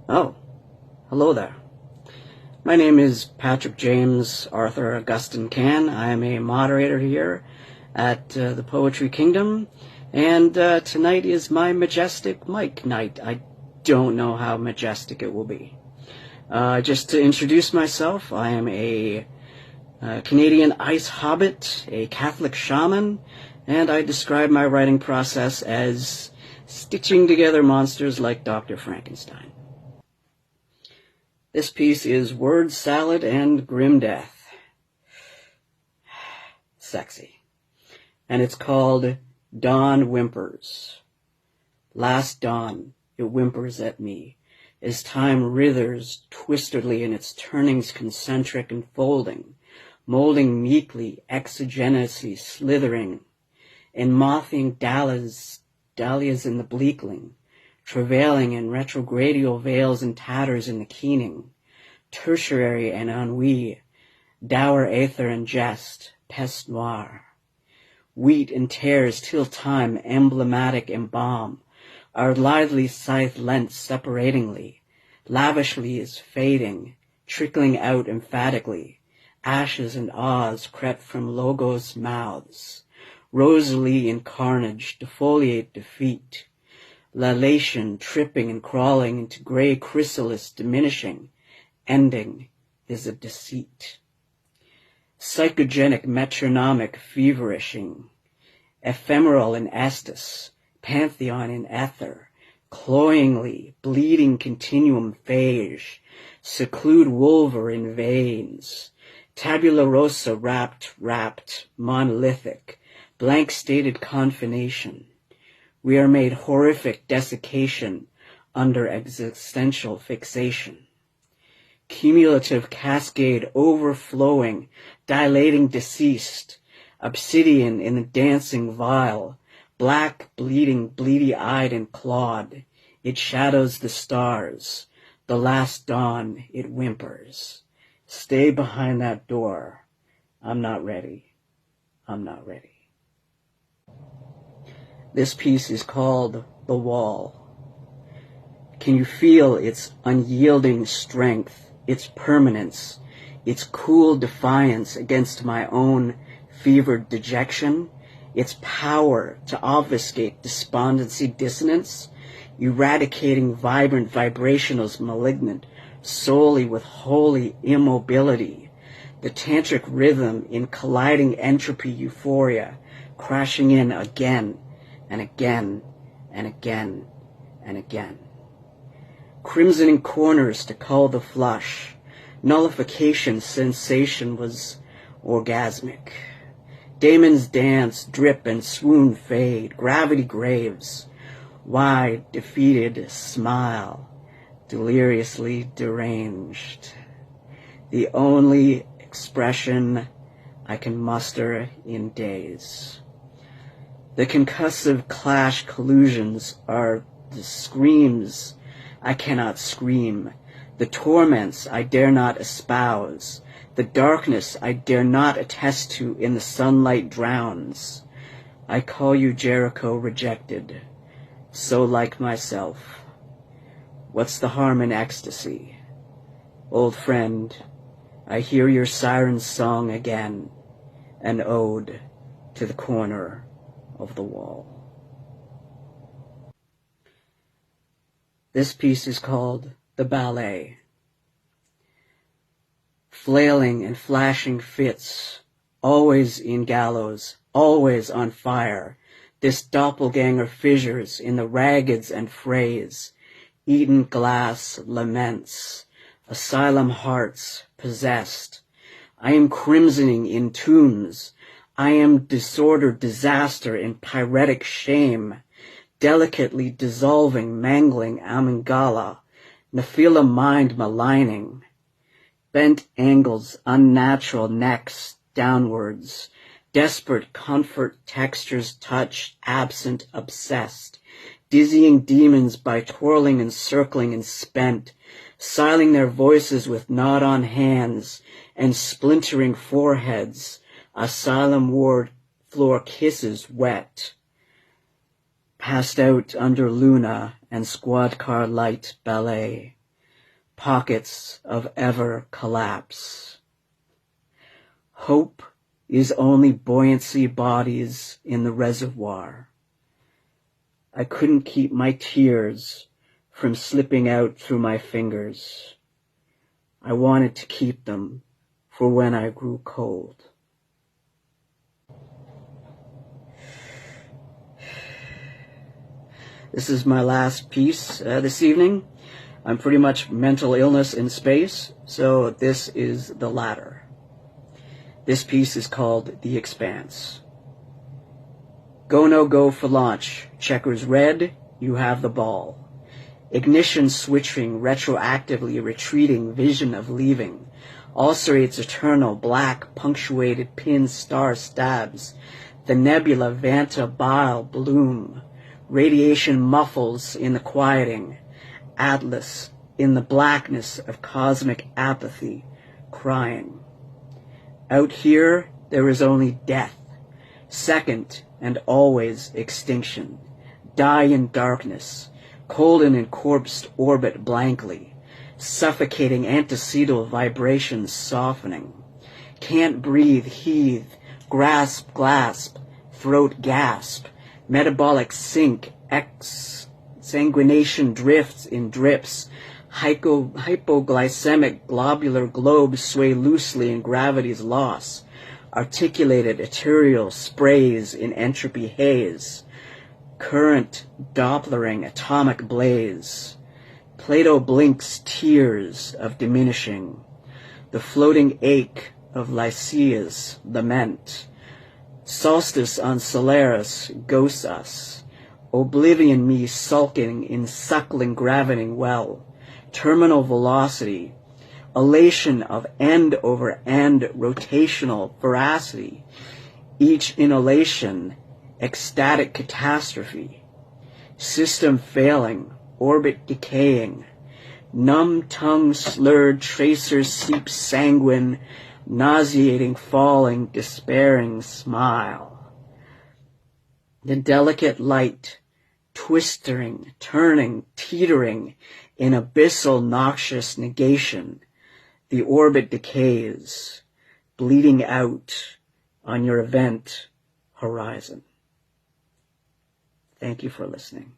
Oh, hello there. My name is Patrick James Arthur Augustine Cann. I am a moderator here at the Poetry Kingdom, and tonight is my Majestic mic night. I don't know how majestic it will be. Just to introduce myself, I am a Canadian ice hobbit, a Catholic shaman, and I describe my writing process as stitching together monsters like Dr. Frankenstein. This piece is Word Salad and Grim Death. Sexy. And it's called Dawn Whimpers. Last dawn, it whimpers at me, as time writhers twistedly in its turnings concentric and folding, molding meekly, exogenously slithering, and mothing dahlias in the bleakling, travailing in retrogradial veils and tatters in the keening, tertiary and ennui, dour aether and jest, peste noire. Wheat and tares till time emblematic embalm, our lively scythe lent separatingly, lavishly is fading, trickling out emphatically, ashes and awes crept from logos mouths, rosily in carnage defoliate defeat, lalation tripping and crawling into gray chrysalis diminishing, ending is a deceit. Psychogenic metronomic feverishing, ephemeral in estus, pantheon in ether, cloyingly bleeding continuum phage, seclude wolver in veins, tabula rasa wrapped, monolithic, blank stated confination. We are made horrific desiccation under existential fixation. Cumulative cascade overflowing, dilating deceased, obsidian in the dancing vial, black bleeding, bleedy-eyed and clawed, it shadows the stars, the last dawn it whimpers. Stay behind that door. I'm not ready. I'm not ready. This piece is called The Wall. Can you feel its unyielding strength, its permanence, its cool defiance against my own fevered dejection, its power to obfuscate despondency dissonance, eradicating vibrant vibrationals malignant solely with holy immobility, the tantric rhythm in colliding entropy euphoria, crashing in again and again and again and again. Crimsoning corners to cull the flush, nullification sensation was orgasmic. Daemons dance, drip and swoon fade, gravity graves, wide defeated smile, deliriously deranged. The only expression I can muster in days. The concussive clash collusions are the screams I cannot scream, the torments I dare not espouse, the darkness I dare not attest to in the sunlight drowns. I call you Jericho rejected, so like myself. What's the harm in ecstasy? Old friend, I hear your siren song again, an ode to the corner of the wall. This piece is called The Ballet. Flailing and flashing fits, always in gallows, always on fire, this doppelganger fissures in the raggeds and frays, eaten glass laments, asylum hearts possessed. I am crimsoning in tombs, I am disordered disaster in pyretic shame, delicately dissolving, mangling amygdala, Nephilim mind maligning, bent angles, unnatural necks downwards, desperate comfort textures touch, absent, obsessed, dizzying demons by twirling and circling and spent, siling their voices with gnawed on hands and splintering foreheads, asylum ward floor kisses wet. Passed out under Luna and squad car light ballet, pockets of ever collapse. Hope is only buoyancy bodies in the reservoir. I couldn't keep my tears from slipping out through my fingers. I wanted to keep them for when I grew cold. This is my last piece this evening. I'm pretty much mental illness in space, so this is the latter. This piece is called The Expanse. Go, no go for launch. Checkers red, you have the ball. Ignition switching, retroactively retreating, vision of leaving. Ulcerates eternal, black, punctuated pin star stabs. The nebula vanta bile bloom. Radiation muffles in the quieting. Atlas in the blackness of cosmic apathy, crying. Out here, there is only death. Second and always extinction. Die in darkness. Cold and encorpsed orbit blankly. Suffocating antecedal vibrations softening. Can't breathe, heave, grasp, glasp, throat gasp. Metabolic sink, sanguination drifts in drips. Hypoglycemic globular globes sway loosely in gravity's loss. Articulated ethereal sprays in entropy haze. Current Dopplering atomic blaze. Plato blinks tears of diminishing. The floating ache of Lycia's lament. Solstice on Solaris ghosts us. Oblivion me sulking in suckling graviting well. Terminal velocity. Elation of end over end rotational veracity. Each inhalation, ecstatic catastrophe. System failing, orbit decaying. Numb tongue slurred tracers seep sanguine, nauseating, falling, despairing smile. The delicate light, twisting, turning, teetering in abyssal noxious negation. The orbit decays, bleeding out on your event horizon. Thank you for listening.